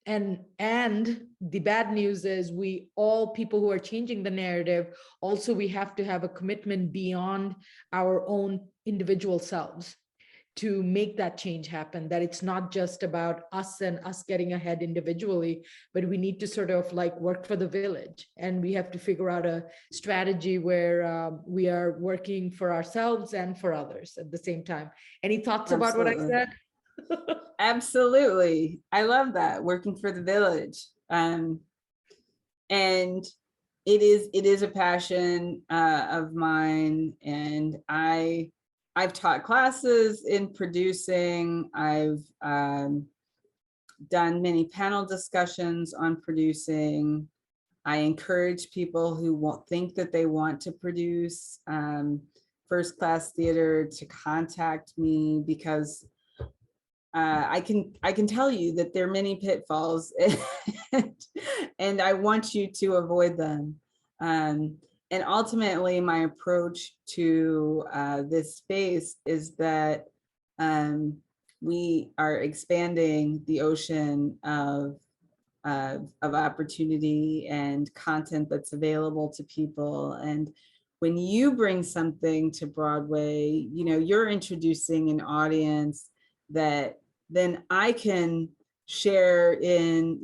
the bad news is, we all people who are changing the narrative, also we have to have a commitment beyond our own individual selves to make that change happen, that it's not just about us and us getting ahead individually, but we need to sort of like work for the village, and we have to figure out a strategy where we are working for ourselves and for others at the same time. Any thoughts about what I said? Absolutely. I love that, working for the village. And it is a passion of mine. And I've taught classes in producing. I've done many panel discussions on producing. I encourage people who think that they want to produce first-class theater to contact me, because I can tell you that there are many pitfalls, and I want you to avoid them. And ultimately, my approach to this space is that we are expanding the ocean of opportunity and content that's available to people. And when you bring something to Broadway, you're introducing an audience that then I can share in,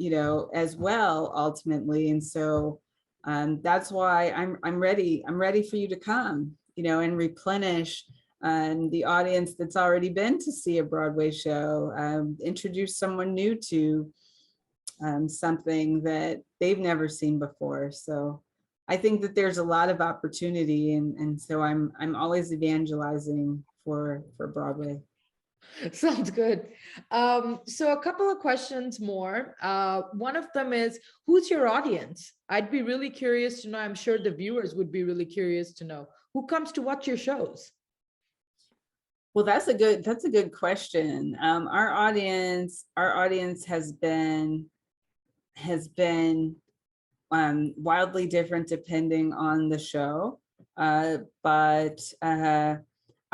as well, ultimately. And so that's why I'm ready for you to come, and replenish the audience that's already been to see a Broadway show, introduce someone new to something that they've never seen before. So I think that there's a lot of opportunity, and so I'm always evangelizing for Broadway. Sounds good. So a couple of questions more. One of them is, who's your audience? I'd be really curious to know. I'm sure the viewers would be really curious to know who comes to watch your shows. Well, that's a good question. Our audience has been wildly different depending on the show, but I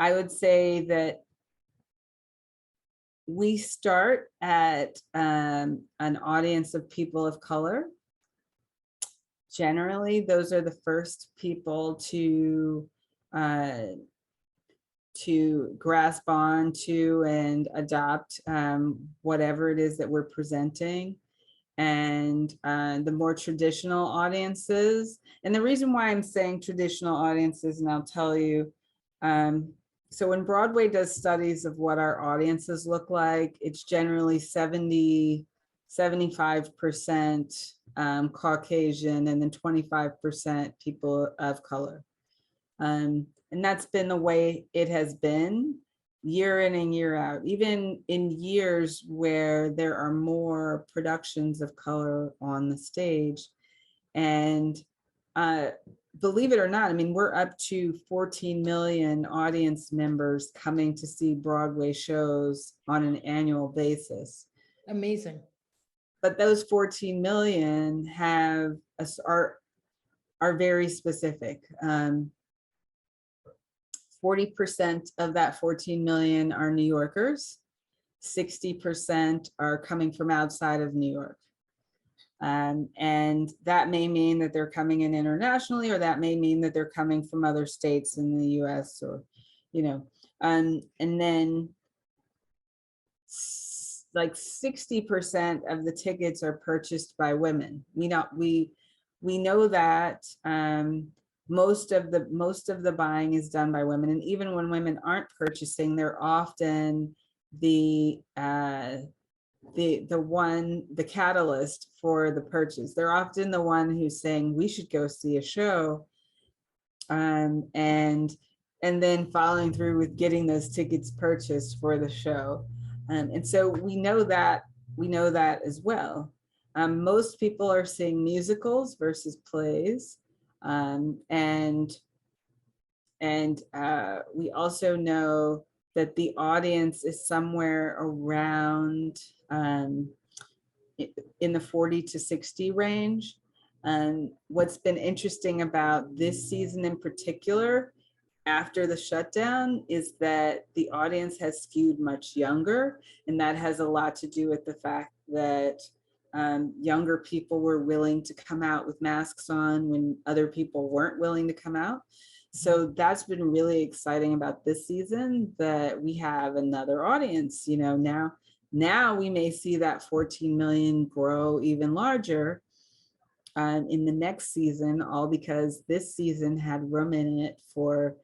would say that we start at an audience of people of color. Generally, those are the first people to grasp on to and adopt whatever it is that we're presenting. And the more traditional audiences, and the reason why I'm saying traditional audiences, and I'll tell you, so when Broadway does studies of what our audiences look like, it's generally 75% Caucasian, and then 25% people of color. And that's been the way it has been year in and year out, even in years where there are more productions of color on the stage. And believe it or not, I mean, we're up to 14 million audience members coming to see Broadway shows on an annual basis. Amazing. But those 14 million are very specific. 40% of that 14 million are New Yorkers. 60% are coming from outside of New York. And that may mean that they're coming in internationally, or that may mean that they're coming from other states in the US, or, you know, and then like 60% of the tickets are purchased by women. We know that most of the buying is done by women, and even when women aren't purchasing, they're often the catalyst for the purchase. They're often the one who's saying we should go see a show, and then following through with getting those tickets purchased for the show. And so we know that as well. Most people are seeing musicals versus plays. And we also know that the audience is somewhere around in the 40 to 60 range. What's been interesting about this season in particular, after the shutdown, is that the audience has skewed much younger, and that has a lot to do with the fact that younger people were willing to come out with masks on when other people weren't willing to come out. So that's been really exciting about this season, that we have another audience. You know, now we may see that 14 million grow even larger in the next season, all because this season had room in it for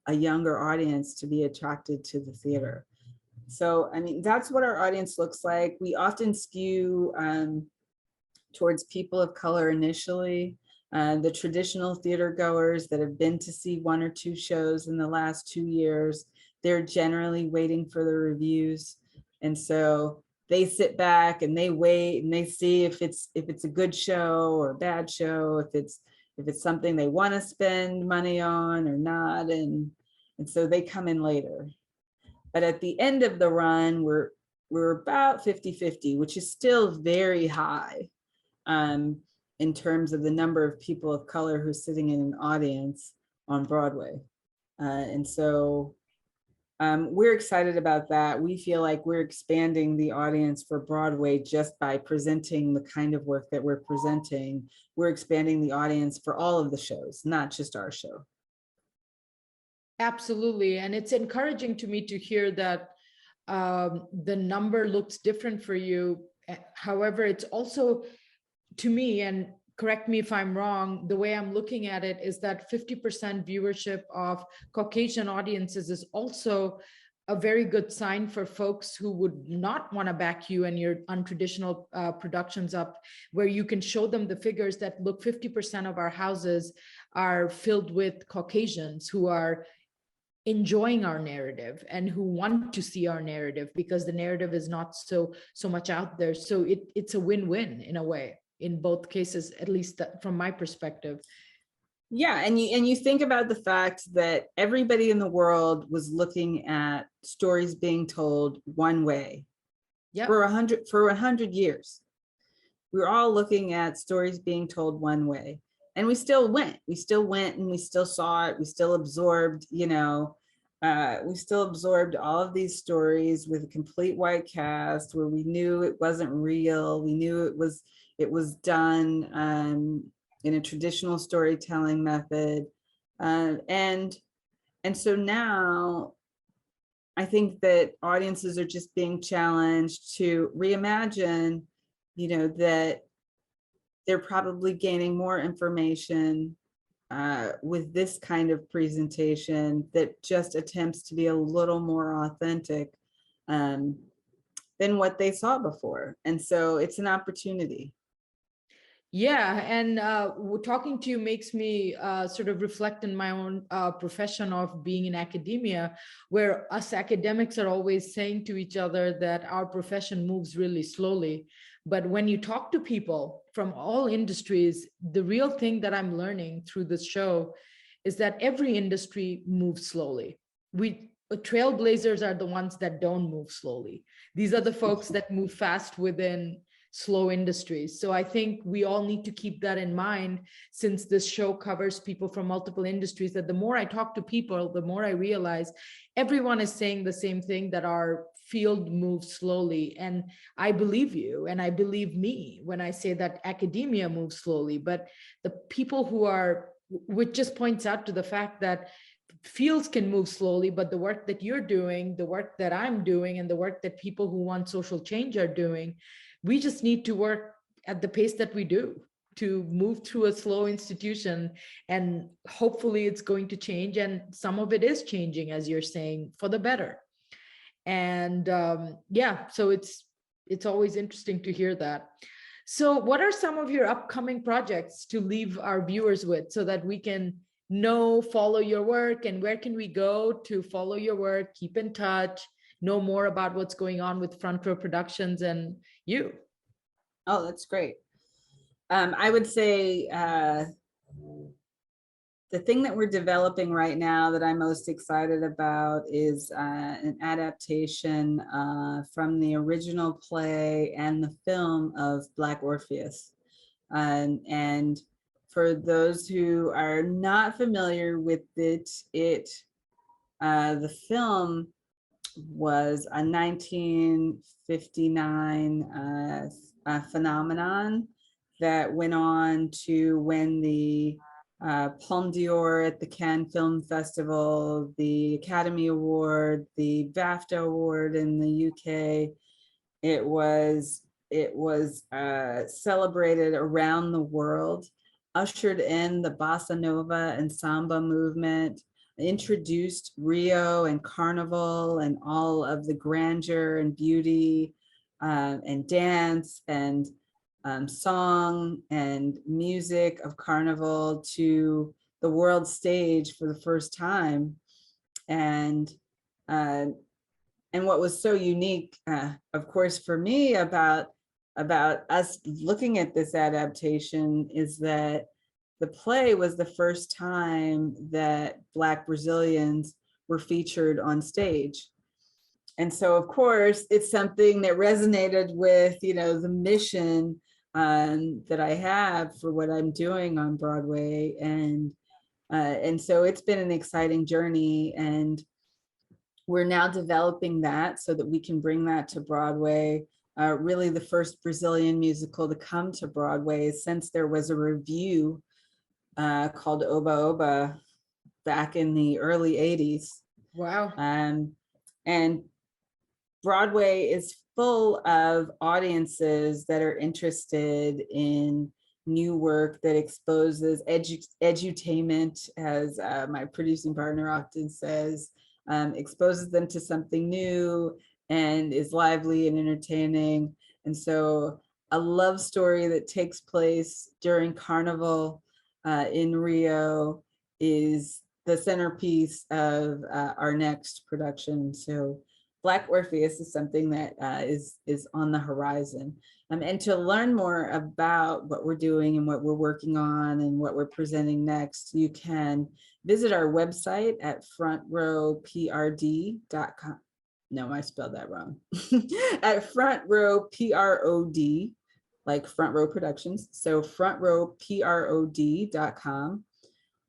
a younger audience to be attracted to the theater. So, I mean, that's what our audience looks like. We often skew towards people of color initially. The traditional theater goers that have been to see one or two shows in the last 2 years, they're generally waiting for the reviews. And so they sit back and they wait and they see if it's a good show or a bad show, if it's something they want to spend money on or not. And so they come in later. But at the end of the run, we're about 50-50, which is still very high in terms of the number of people of color who's sitting in an audience on Broadway. And so we're excited about that. We feel like we're expanding the audience for Broadway just by presenting the kind of work that we're presenting. We're expanding the audience for all of the shows, not just our show. Absolutely. And it's encouraging to me to hear that the number looks different for you. However, it's also, to me, and correct me if I'm wrong, the way I'm looking at it is that 50% viewership of Caucasian audiences is also a very good sign for folks who would not want to back you and your untraditional productions up, where you can show them the figures that, look, 50% of our houses are filled with Caucasians who are enjoying our narrative and who want to see our narrative, because the narrative is not so much out there. So it's a win-win in a way, in both cases, at least from my perspective. Yeah, and you think about the fact that everybody in the world was looking at stories being told one way. Yep. For 100 years. We were all looking at stories being told one way. And we still went and we still saw it. We still absorbed, we still absorbed all of these stories with a complete white cast, where we knew it wasn't real. We knew it was done in a traditional storytelling method. And so now I think that audiences are just being challenged to reimagine, that they're probably gaining more information with this kind of presentation that just attempts to be a little more authentic than what they saw before. And so it's an opportunity. Yeah, and talking to you makes me sort of reflect in my own profession of being in academia, where us academics are always saying to each other that our profession moves really slowly. But when you talk to people from all industries, the real thing that I'm learning through this show is that every industry moves slowly. Trailblazers are the ones that don't move slowly. These are the folks that move fast within slow industries. So I think we all need to keep that in mind, since this show covers people from multiple industries, that the more I talk to people, the more I realize everyone is saying the same thing, that our field moves slowly. And I believe you, and I believe me when I say that academia moves slowly. But the people who are, which just points out to the fact that fields can move slowly, but the work that you're doing, the work that I'm doing, and the work that people who want social change are doing, we just need to work at the pace that we do to move through a slow institution. And hopefully it's going to change. And some of it is changing, as you're saying, for the better. And yeah, so it's always interesting to hear that. So what are some of your upcoming projects to leave our viewers with, so that we can follow your work, and where can we go to follow your work, keep in touch, know more about what's going on with Front Row Productions and you? Oh, that's great. I would say the thing that we're developing right now that I'm most excited about is an adaptation from the original play and the film of Black Orpheus. And for those who are not familiar with it, the film was a 1959 phenomenon that went on to win the Palme d'Or at the Cannes Film Festival, the Academy Award, the BAFTA Award in the UK. It was celebrated around the world, ushered in the bossa nova and samba movement, introduced Rio and Carnival and all of the grandeur and beauty and dance and song and music of Carnival to the world stage for the first time. And what was so unique, of course, for me about us looking at this adaptation is that the play was the first time that Black Brazilians were featured on stage. And so, of course, it's something that resonated with, the mission that I have for what I'm doing on Broadway. And so it's been an exciting journey. And we're now developing that so that we can bring that to Broadway. Really the first Brazilian musical to come to Broadway since there was a review called Oba Oba back in the early 80s. Wow. And Broadway is full of audiences that are interested in new work that exposes edutainment, as my producing partner often says, exposes them to something new and is lively and entertaining. And so a love story that takes place during Carnival in Rio is the centerpiece of our next production. So Black Orpheus is something that is on the horizon. And to learn more about what we're doing and what we're working on and what we're presenting next, you can visit our website at frontrowprod.com. No, I spelled that wrong. At frontrowprod, like Front Row Productions. So frontrowprod.com.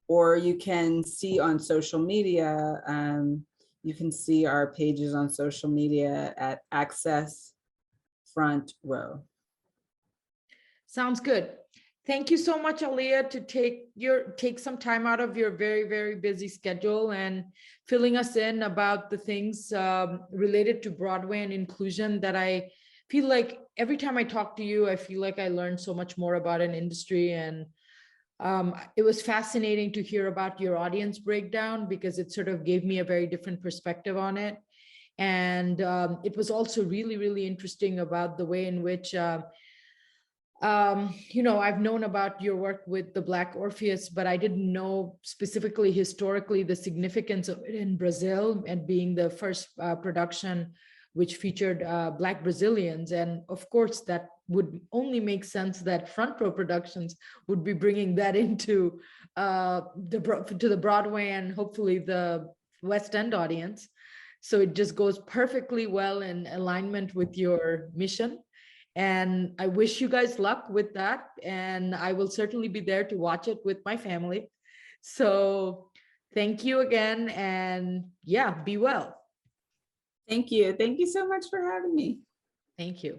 Or you can see on social media, you can see our pages on social media at Access Front Row. Sounds good. Thank you so much, Aaliyah, to take some time out of your very, very busy schedule and filling us in about the things related to Broadway and inclusion that I feel like every time I talk to you, I feel like I learn so much more about an industry. And It was fascinating to hear about your audience breakdown because it sort of gave me a very different perspective on it. And it was also really, really interesting about the way in which, I've known about your work with the Black Orpheus, but I didn't know specifically historically the significance of it in Brazil and being the first production which featured Black Brazilians. And of course, that would only make sense that Front Row Productions would be bringing that into the Broadway and hopefully the West End audience. So it just goes perfectly well in alignment with your mission. And I wish you guys luck with that. And I will certainly be there to watch it with my family. So thank you again. And yeah, be well. Thank you. Thank you so much for having me. Thank you.